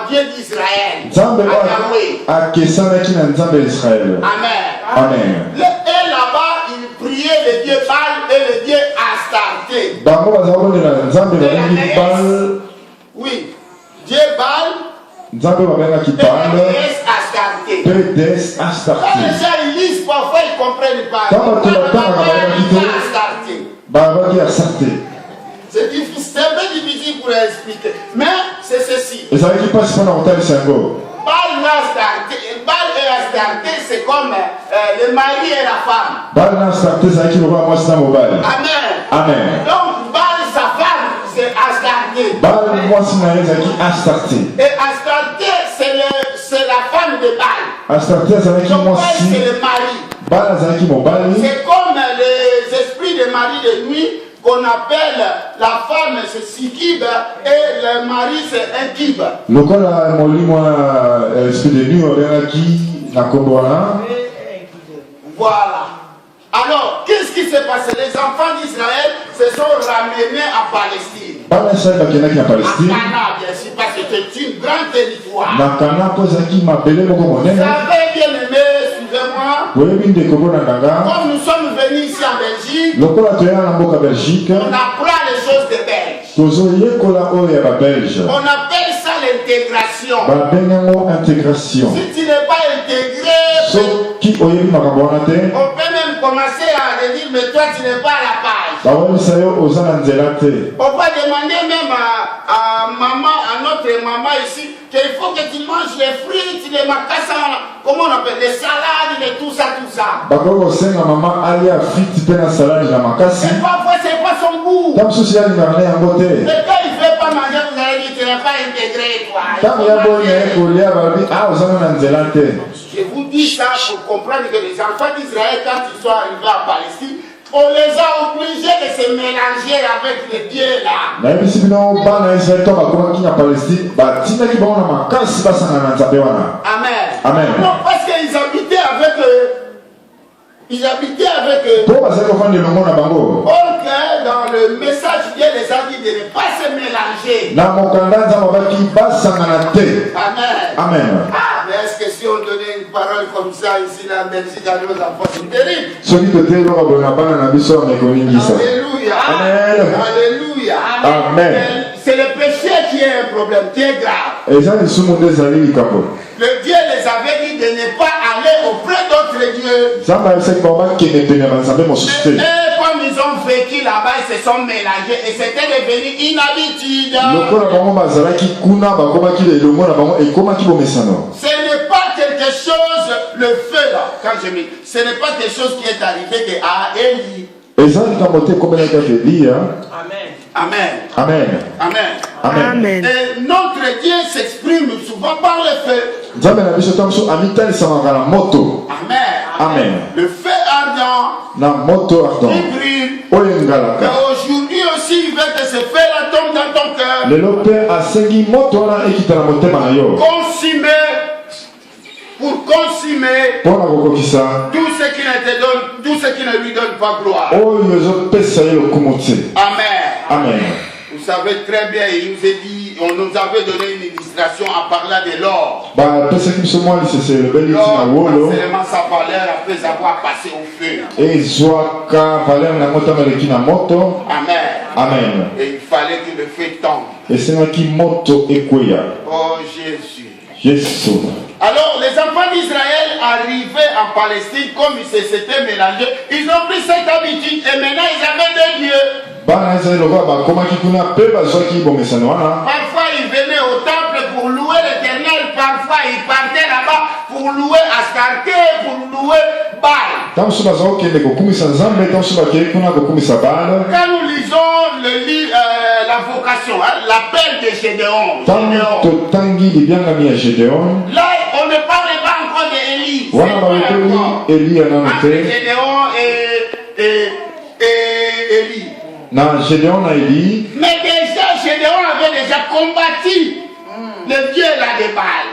Dieu d'Israël. Amen. Amen. Et là-bas, il priait le Dieu Baal et le Dieu Astarté. Oui, Dieu Baal et Astarté. Quand les gens ils lisent, parfois ils ne comprennent pas. Astarté. C'est difficile, c'est un peu difficile pour expliquer. Mais c'est ceci. Baal et Astarté, c'est comme le mari et la femme. Amen. Amen. Donc, Baal, sa femme, c'est Astarté. Et Astarté, c'est la femme de Baal. Donc, Baal, c'est le mari. C'est comme les esprits de mari de nuit qu'on appelle la femme, c'est Sikib, et le mari, c'est Inkib. Voilà. Alors, qu'est-ce qui s'est passé? Les enfants d'Israël se sont ramenés à Palestine. À Cana, bien sûr, parce que c'est une grande territoire. Vous savez, bien aimé, suivez-moi. Comme nous sommes venus ici en Belgique, on apprend les choses des Belges. On appelle ça l'intégration. Si tu n'es pas intégré, on peut même commencer à dire, mais toi tu n'es pas à la page. On va demander même à maman, à notre maman ici, qu'il faut que tu manges les fruits, les macassans, comment on appelle, les salades, et tout ça, tout ça. Et parfois c'est pas son goût. Et quand il ne veut pas manger, vous allez dire, tu n'es pas intégré, toi. Je vous dis ça pour comprendre que les enfants d'Israël, quand ils sont arrivés à Palestine, on les a obligés de se mélanger avec les dieux là. Amen. Amen. Non, parce qu'ils habitaient avec eux. Ils habitaient avec eux. Or que dans le message, Dieu les a dit de ne pas se mélanger. Amen. Amen. Ah, mais est-ce que si on donnait une parole comme ça ici dans la Belgique à nos enfants, c'est terrible. Alléluia. Amen. Alléluia. Amen. C'est le péché qui est un problème, qui est grave. Le Dieu les avait dit de ne pas aller auprès d'autres dieux. Et comme ils ont vécu là-bas, ils se sont mélangés et c'était devenu une habitude. Ce n'est pas quelque chose, le feu là, quand je mets, ce n'est pas quelque chose qui est arrivé à Élie. Amen. Amen. Amen. Amen. Et notre Dieu s'exprime souvent par le feu. Amen. Amen. Le feu ardent qui brûle. Et aujourd'hui aussi, il veut que ce feu-là tombe dans ton cœur. Consumer. Pour consumer tout ce qui ne te donne, tout ce qui ne lui donne pas gloire. Amen. Amen. Vous savez très bien, il nous a dit, on nous avait donné une illustration en parlant de l'or. L'or, seulement sa valeur après avoir passé au feu. Amen. Amen. Et il fallait que le feu tombe. Oh Jésus. Alors, les enfants d'Israël arrivaient en Palestine, comme ils s'étaient mélangés, ils ont pris cette habitude et maintenant ils avaient deux dieux. Parfois, ils venaient au temple pour louer l'Éternel, parfois ils partaient là-bas pour louer Astarté, pour louer Baal. Quand nous lisons le livre, la vocation, l'appel de Gédéon. Là, on ne parle pas encore d'Élie. Gédéon et Élie. Mais déjà, Gédéon avait déjà combattu le dieu là de Baal.